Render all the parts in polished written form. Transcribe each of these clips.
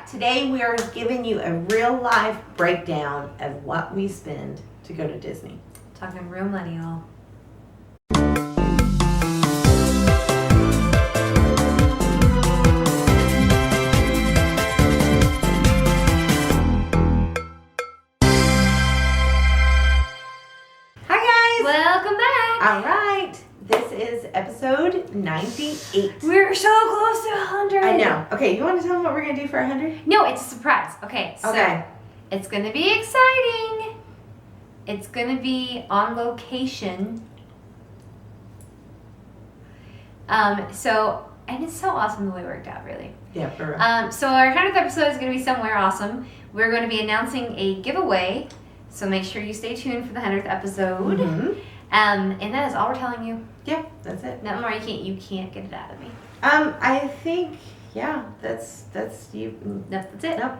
Today we are giving you a real life breakdown of what we spend to go to Disney. Talking real money, y'all. Hi guys! Welcome back! All right, this is episode 98. We're so close to 100. I know. Okay, you want to tell them what we're going to do for 100? No, it's a surprise. Okay, so Okay. it's going to be exciting. It's going to be on location. And it's so awesome the way it worked out, really. Yeah, for real. So our 100th episode is going to be somewhere awesome. We're going to be announcing a giveaway, so make sure you stay tuned for the 100th episode. Mhm. And that is all we're telling you. Yeah, that's it. Nothing more. You can't get it out of me. I think, yeah, that's you. That's it. Nope.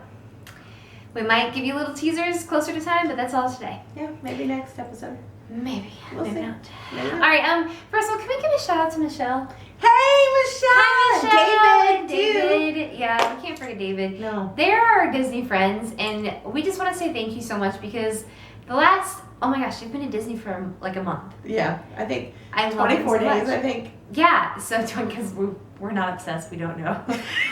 We might give you little teasers closer to time, but that's all today. Yeah, maybe next episode. Maybe. We'll Maybe see. not. Maybe All not. right. First of all, can we give a shout out to Michelle? Hey, Michelle! Hi, Michelle. David! David. Yeah, we can't forget David. No. They're our Disney friends, and we just want to say thank you so much because the last, oh my gosh, they've been at Disney for like a month. Yeah, I think I love them 24 so days, much. I think. Yeah, so because we're not obsessed, we don't know.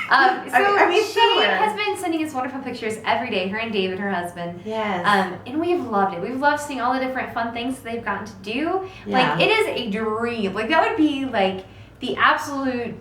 I mean, she similar. has been sending us wonderful pictures every day, her and David, her husband. Yes. And we've loved it. We've loved seeing all the different fun things they've gotten to do. Yeah. Like, it is a dream. Like, that would be, like, the absolute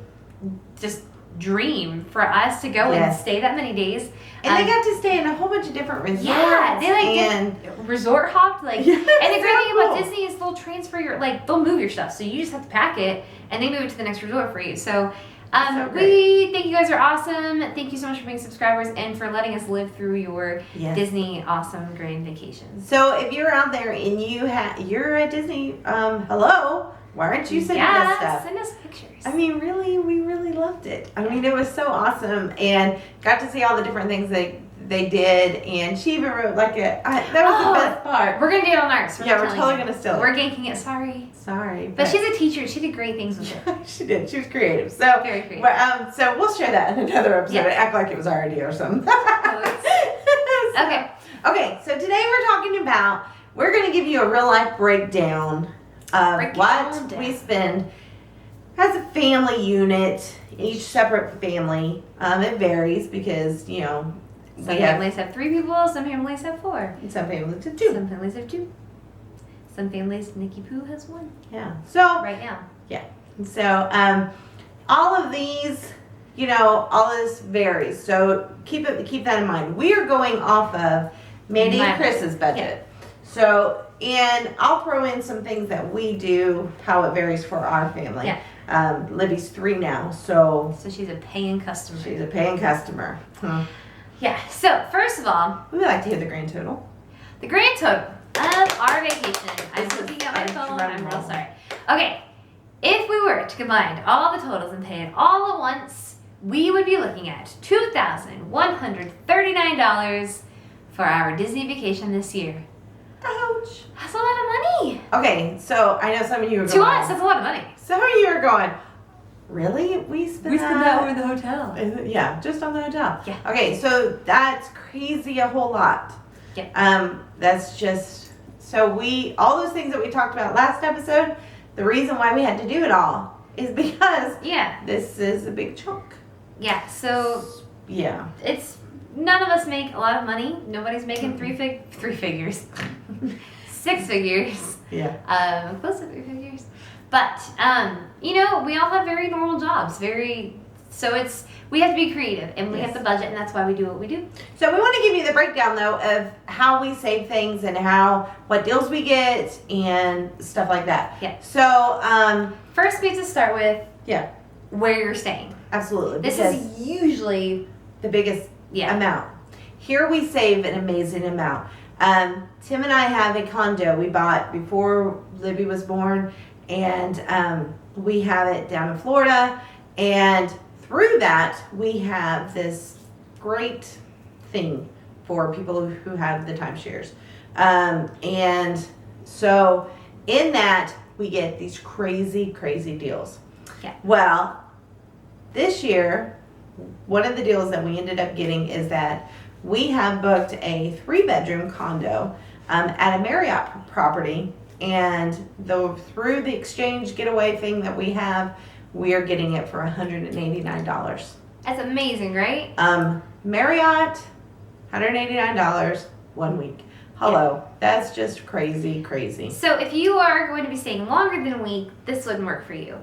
just dream for us to go and Yes. stay that many days. And they got to stay in a whole bunch of different resorts. Yeah, they like and resort hopped, like, Yeah, and the great so thing about cool. Disney is they'll transfer your, like, they'll move your stuff, so you just have to pack it, and they move it to the next resort for you. So, So we think you guys are awesome. Thank you so much for being subscribers and for letting us live through your Yes. Disney awesome great vacations. So if you're out there and you're at Disney, hello, why aren't you sending us stuff? Send us pictures. I mean, really, we really loved it. I mean, it was so awesome, and got to see all the different things they did. And she even wrote like that was the best part. We're gonna do it on ours. Yeah, we're not totally telling you. gonna steal it. We're ganking it. Sorry, Sorry, but she's a teacher. She did great things with it. she did. She was creative. So, Very creative. But, so we'll share that in another episode. Yeah. Act like it was our idea or something. So- Okay. Okay. So today we're going to give you a real life breakdown of Break it what all down. we spend as a family unit, each separate family. It varies because Some we have families have 3 people. Some families have 4. some families that do. Some families have 2. Some families, Nikki Pooh has 1 Yeah. So right now. So, all of these, all of this varies. So keep that in mind. We are going off of Mandy and My Chris's budget. So, and I'll throw in some things that we do, how it varies for our family. Yeah. Libby's 3 now, so So she's a paying customer. she's a paying customer. Yeah. So first of all, We would like to hear the grand total. the grand total of our vacation. I'm This is looking at my a phone. drum I'm real roll. sorry. Okay. If we were to combine all the totals and pay it all at once, we would be looking at $2,139 for our Disney vacation this year. Ouch. That's a lot of money. Okay, so I know some of you are To going. us, that's a lot of money. Some of you are going. Really? We spent that? in the hotel. Yeah, just on the hotel. Yeah. Okay, so that's crazy a whole lot. Yeah. That's just so all those things that we talked about last episode, the reason why we had to do it all is because Yeah. this is a big chunk. Yeah. So Yeah. it's none of us make a lot of money. Nobody's making three figures, 6 figures, Yeah. close to 3 figures. But we all have very normal jobs. We have to be creative and we Yes. have the budget, and that's why we do what we do. So we want to give you the breakdown though of how we save things and what deals we get and stuff like that. Yeah. So First, we have to start with yeah, where you're staying. absolutely. This because is usually the biggest amount. Here we save an amazing amount. Tim and I have a condo we bought before Libby was born, and we have it down in Florida, and through that we have this great thing for people who have the timeshares. And so in that we get these crazy deals. Yeah. Well, this year one of the deals that we ended up getting is that we have booked a 3-bedroom condo at a Marriott property, and through the exchange getaway thing that we have, we are getting it for $189. That's amazing, right? Marriott, $189 1 week. Hello, that's just crazy. So if you are going to be staying longer than a week, this wouldn't work for you.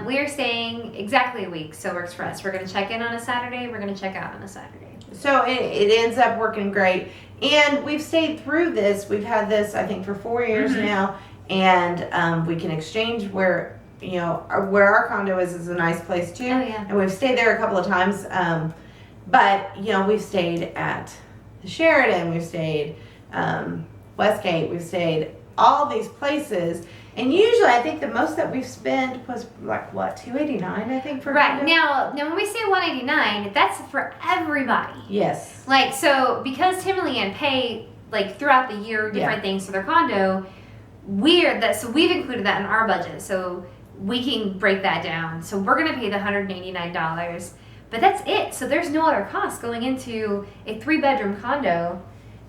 We are staying exactly a week, so it works for us. We're going to check in on a Saturday. We're going to check out on a Saturday. So it ends up working great. And we've stayed through this. We've had this, I think, for 4 years now. And we can exchange where our condo is a nice place too. Oh, yeah. And we've stayed there a couple of times. But, we've stayed at the Sheraton. We've stayed Westgate. We've stayed all these places. And usually, I think the most that we've spent was like what, $289, I think, for Right. condo? Now when we say $189, that's for everybody. Yes. Like, so because Tim and Leanne pay like throughout the year different things for their condo, we've included that in our budget, so we can break that down. So we're gonna pay the $189, but that's it. So there's no other cost going into a 3-bedroom condo.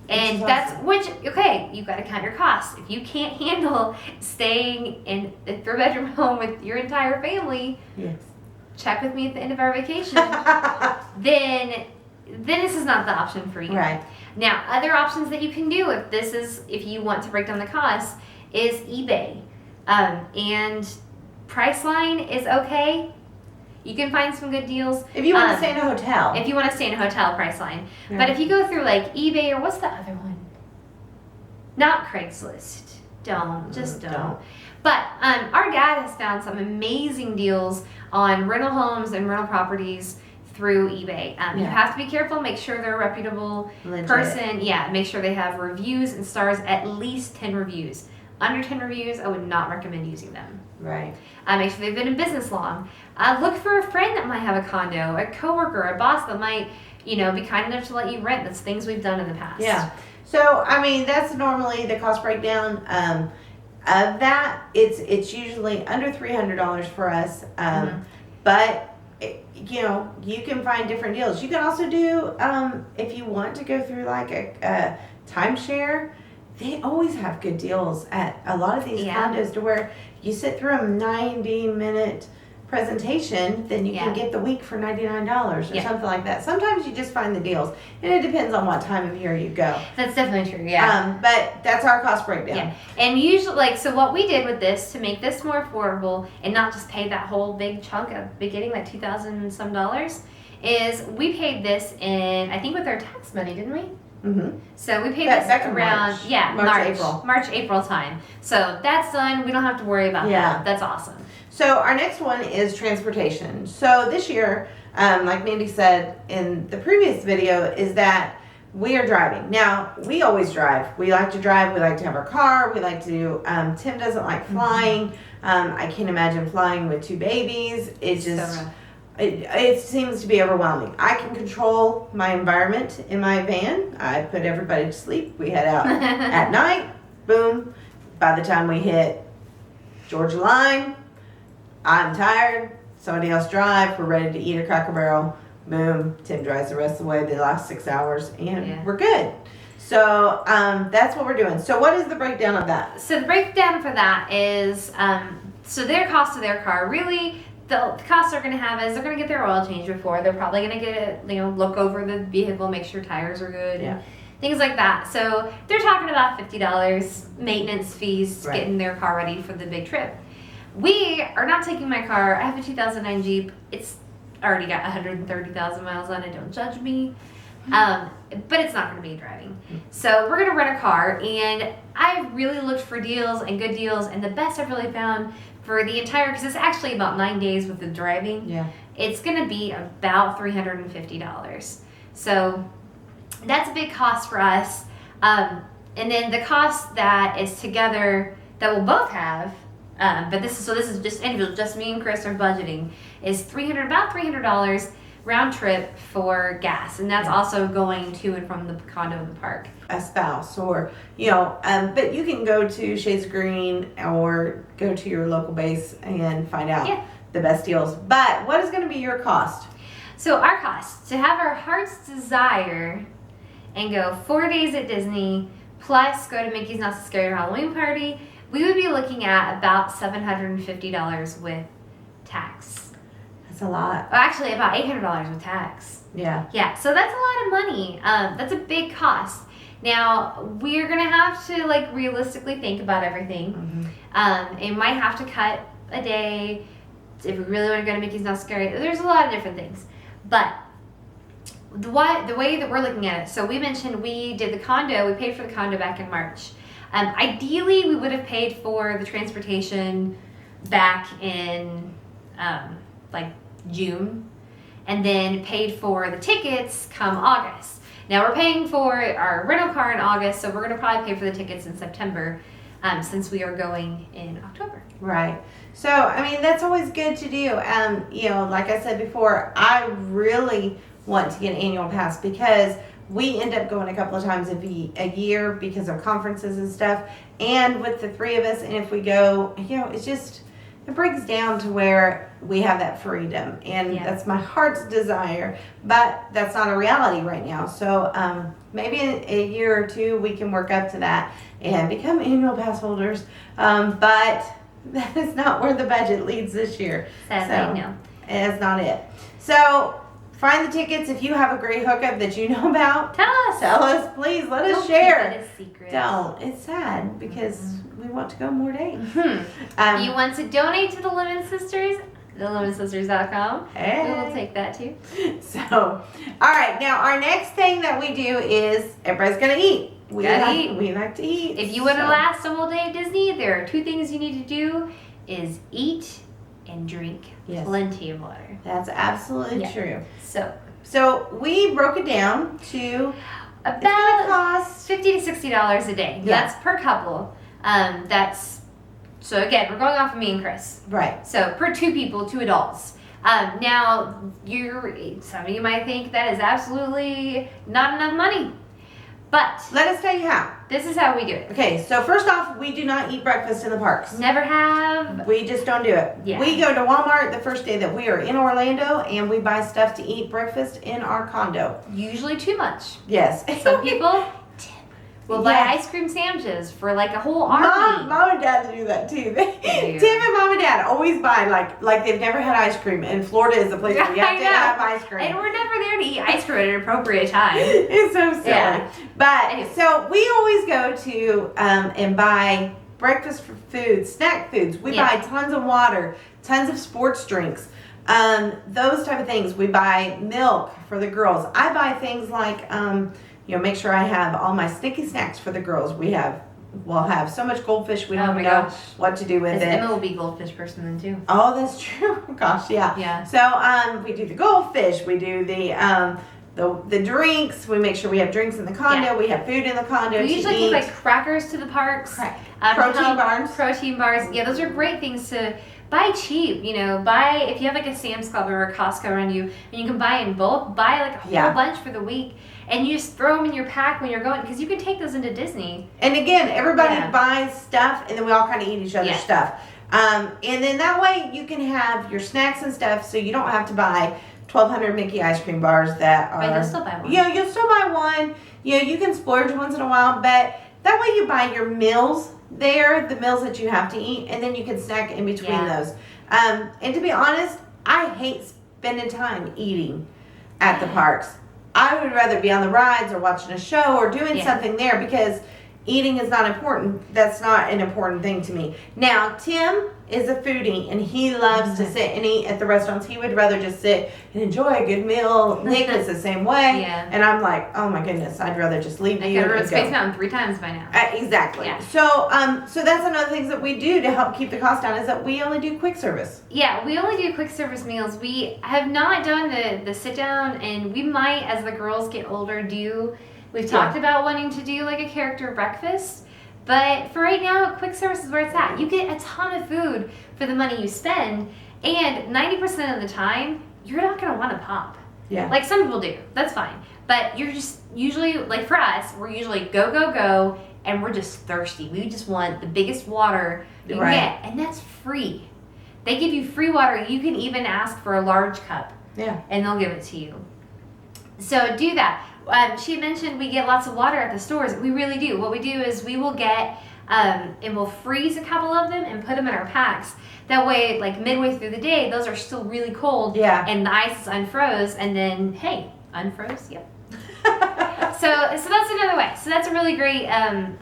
And that's awesome. okay, you've got to count your costs. If you can't handle staying in a 3-bedroom home with your entire family, Yes. check with me at the end of our vacation, then this is not the option for you. Right. Now, other options that you can do if you want to break down the costs is eBay. And Priceline is okay. You can find some good deals. If you want to stay in a hotel. If you want to stay in a hotel, Priceline. Yeah. But if you go through like eBay or what's the other one? Not Craigslist. Don't. But our dad has found some amazing deals on rental homes and rental properties through eBay. You have to be careful. Make sure they're a reputable person. Yeah, make sure they have reviews and stars, at least 10 reviews. Under 10 reviews, I would not recommend using them. Right. Make sure they've been in business long. Look for a friend that might have a condo, a coworker, a boss that might, be kind enough to let you rent. That's things we've done in the past. Yeah. So, that's normally the cost breakdown. Of that, it's usually under $300 for us. But, you can find different deals. You can also do, if you want to go through like a timeshare, they always have good deals at a lot of these condos to where you sit through a 90-minute presentation, then you can get the week for $99 or something like that. Sometimes you just find the deals, and it depends on what time of year you go. That's definitely true, yeah. But that's our cost breakdown. Yeah, and usually, so what we did with this to make this more affordable and not just pay that whole big chunk at the beginning, like $2,000 and some dollars, is we paid this in, I think with our tax money, didn't we? Mm-hmm. So we paid Back this in around March, March, April time. So that's done. We don't have to worry about that. That's awesome. So our next one is transportation. So this year, like Mandy said in the previous video, is that we are driving. Now, we always drive. We like to drive. We like to have our car. We like to, Tim doesn't like flying. I can't imagine flying with 2 babies. It's just... So It seems to be overwhelming. I can control my environment in my van. I put everybody to sleep. We head out at night. Boom. By the time we hit Georgia Line, I'm tired. Somebody else drive. We're ready to eat a Cracker Barrel. Boom. Tim drives the rest of the way the last 6 hours, and we're good. So that's what we're doing. So what is the breakdown of that? So the breakdown for that is, so their cost of their car, really, the costs they're going to have is they're going to get their oil changed before. They're probably going to get look over the vehicle, make sure tires are good, and things like that. So they're talking about $50 maintenance fees getting their car ready for the big trip. We are not taking my car. I have a 2009 Jeep. It's already got 130,000 miles on it. Don't judge me. But it's not going to be driving. So we're going to rent a car, and I really looked for deals and good deals, and the best I've really found for the entire, because it's actually about 9 days with the driving. Yeah. It's going to be about $350. So that's a big cost for us. And then the cost that is together that we'll both have, but this is just individual, just me and Chris are budgeting, is about $300 round trip for gas, and that's also going to and from the condo and the park. A spouse, or but you can go to Shades of Green or go to your local base and find out the best deals. But what is going to be your cost? So our cost to have our heart's desire and go 4 days at Disney plus go to Mickey's Not So Scary Halloween Party, we would be looking at about $750 with tax. That's a lot. Well, actually, about $800 with tax. Yeah. Yeah, so that's a lot of money. That's a big cost. Now, we're going to have to, like, realistically think about everything. And might have to cut a day if we really want to go to Mickey's Not Scary. There's a lot of different things. But the way that we're looking at it, so we mentioned we did the condo, we paid for the condo back in March. Ideally, we would have paid for the transportation back in, like, June, and then paid for the tickets come August. Now we're paying for our rental car in August, so we're going to probably pay for the tickets in September, since we are going in October. Right. So, I mean, that's always good to do. You know, like I said before, I really want to get an annual pass because we end up going a couple of times a year because of conferences and stuff. And with the three of us, and if we go, you know, it brings down to where we have that freedom. And that's my heart's desire, but that's not a reality right now. So maybe in a year or two, we can work up to that and become annual pass holders. But that is not where the budget leads this year. Sadly, no. It's not it. So find the tickets. If you have a great hookup that you know about, Tell us, please. Let Don't us share. Keep it a secret. Don't. It's sad because we want to go more days. You want to donate to the Lemon Sisters? TheLemonSisters.com. Hey. We will take that too. So, all right. Now, our next thing that we do is everybody's going to eat. We like to eat. If you want to last a whole day at Disney, there are two things you need to do: is eat and drink plenty of water. That's absolutely true. So we broke it down to about cost $50 to $60 a day. Yeah. That's per couple. So again, we're going off of me and Chris. Right. So per two people, two adults. Now, some of you might think that is absolutely not enough money. But let us tell you how. This is how we do it. Okay, so first off, we do not eat breakfast in the parks. Never have. We just don't do it. Yeah. We go to Walmart the first day that we are in Orlando, and we buy stuff to eat breakfast in our condo. Usually too much. Yes. Some people will buy ice cream sandwiches for like a whole army. Mom and Dad do that too. They do. Tim and Mom and Dad always buy like they've never had ice cream, and Florida is the place where you have to have ice cream. And we're never there to eat ice cream at an appropriate time. It's so silly. Yeah. But Anyway. so we always go to and buy breakfast food, snack foods. We buy tons of water, tons of sports drinks, those type of things. We buy milk for the girls. I buy things like make sure I have all my sticky snacks for the girls. We'll have so much goldfish we don't know what to do with it. Emma will be goldfish person then too. Oh, that's true. Gosh, yeah. Yeah. So we do the goldfish. We do the drinks. We make sure we have drinks in the condo. Yeah. We have food in the condo. We usually take like crackers to the parks. Protein bars. Protein bars. Yeah, those are great things to buy cheap. Buy if you have like a Sam's Club or a Costco around you, and you can buy in bulk. Buy like a whole bunch for the week. And you just throw them in your pack when you're going, because you can take those into Disney. And again, everybody buys stuff, and then we all kind of eat each other's stuff. And then that way you can have your snacks and stuff, so you don't have to buy 1,200 Mickey ice cream bars that are. But you'll still buy one. You'll still buy one. You can splurge once in a while, but that way you buy your meals there, the meals that you have to eat, and then you can snack in between those. And to be honest, I hate spending time eating at the parks. I would rather be on the rides or watching a show or doing something there because eating is not important. That's not an important thing to me. Now, Tim is a foodie and he loves to sit and eat at the restaurants. He would rather just sit and enjoy a good meal. Nick is the same way. Yeah. And I'm like, oh my goodness, I'd rather just leave you I've and rode Space Mountain 3 times by now. Exactly. Yeah. So that's another thing that we do to help keep the cost down is that we only do quick service. Yeah, we only do quick service meals. We have not done the sit down, and we might, as the girls get older, do. We've talked about wanting to do like a character breakfast. But for right now, quick service is where it's at. You get a ton of food for the money you spend, and 90% of the time, you're not going to want to pop. Yeah. Like some people do. That's fine. But you're just usually, like for us, we're usually go, and we're just thirsty. We just want the biggest water you can get, and that's free. They give you free water. You can even ask for a large cup Yeah. and they'll give it to you. So do that. She mentioned we get lots of water at the stores. We really do. What we do is we will get and we'll freeze a couple of them and put them in our packs. That way, like midway through the day, those are still really cold. Yeah. And the ice is unfroze, and then hey, unfroze. Yep. So that's another way. So that's a really great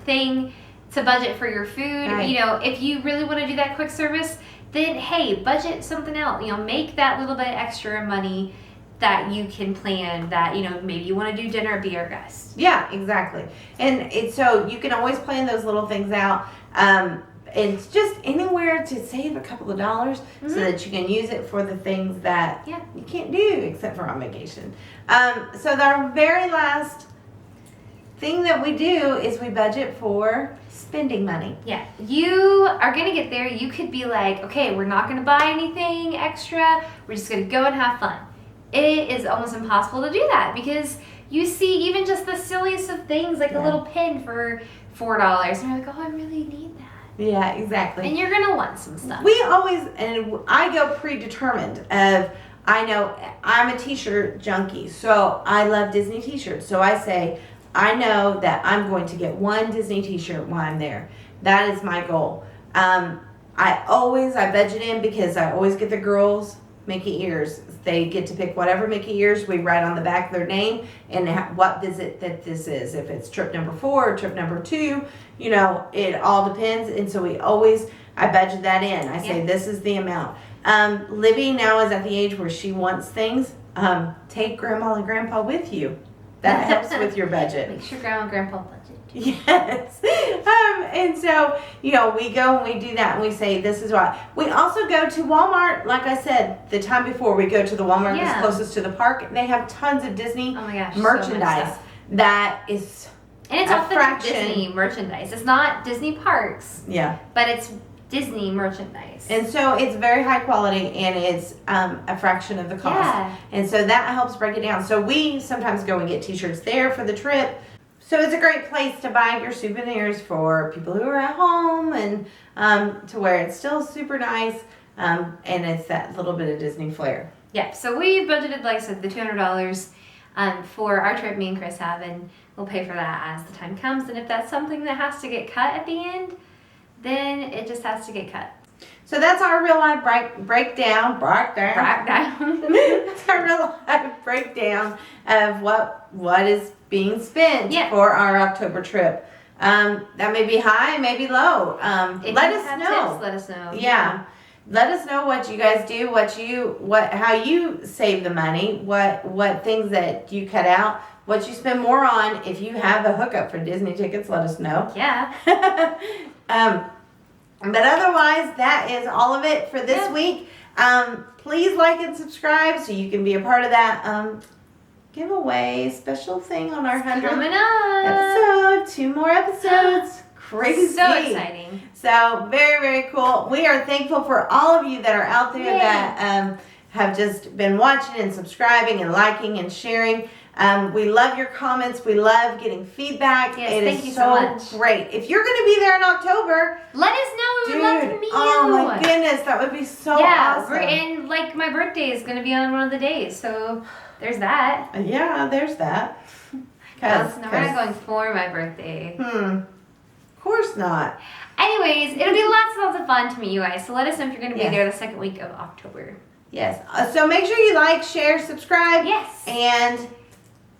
thing to budget for your food. Right. You know, if you really want to do that quick service, then hey, budget something else. You know, make that little bit extra money that you can plan. That, you know, maybe you want to do dinner, be our guest. Yeah, exactly. And so you can always plan those little things out. It's just anywhere to save a couple of dollars so that you can use it for the things that you can't do except for on vacation. So our very last thing that we do is we budget for spending money. Yeah, you are going to get there. You could be like, okay, we're not going to buy anything extra. We're just going to go and have fun. It is almost impossible to do that because you see even just the silliest of things, like a little pin for $4. And you're like, oh, I really need that. Yeah, exactly. And you're going to want some stuff. We always, and I go predetermined of, I know I'm a t-shirt junkie, so I love Disney t-shirts. So I say, I know that I'm going to get one Disney t-shirt while I'm there. That is my goal. I budget in because I always get the girls Mickey ears. They get to pick whatever Mickey ears. We write on the back their name and what visit that this is. If it's trip number 4 or trip number 2, you know, it all depends. And so I budget that in. I say this is the amount. Libby now is at the age where she wants things. Take grandma and grandpa with you. That helps with your budget. Make sure grandma and grandpa budget. Yes. And so, you know, we go and we do that and we say, this is what. We also go to Walmart, like I said, the time before we go to the Walmart that's closest to the park. They have tons of Disney merchandise that is and it's authentic Disney merchandise. It's not Disney parks. Yeah. But it's Disney merchandise. And so it's very high quality and it's a fraction of the cost. Yeah. And so that helps break it down. So we sometimes go and get t-shirts there for the trip. So it's a great place to buy your souvenirs for people who are at home and to where it's still super nice and it's that little bit of Disney flair. Yeah, so we budgeted, like I said, the $200 for our trip me and Chris have, and we'll pay for that as the time comes. And if that's something that has to get cut at the end, then it just has to get cut. So that's our real life breakdown. That's our real life breakdown of what is being spent for our October trip. That may be high, may be low. Let us know. Tips, let us know. Yeah. Let us know what you guys do, how you save the money, what things that you cut out, what you spend more on. If you have a hookup for Disney tickets, let us know. Yeah. But otherwise, that is all of it for this week. Please like and subscribe so you can be a part of that giveaway special thing on our 100th coming up episode. 2 more episodes. Crazy. So exciting. So very, very cool. We are thankful for all of you that are out there that have just been watching and subscribing and liking and sharing. We love your comments. We love getting feedback. Yes, thank you so much. Great. If you're going to be there in October, let us know. We would love to meet you. Oh my goodness, that would be so awesome. And like my birthday is going to be on one of the days, so there's that. Yeah, there's that. No, we're not going for my birthday. Of course not. Anyways, it'll be lots of fun to meet you guys. So let us know if you're going to be there the second week of October. Yes. So make sure you like, share, subscribe. Yes. And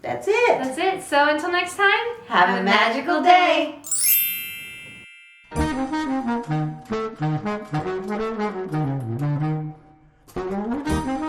that's it. That's it. So until next time, have a magical day. Thank you.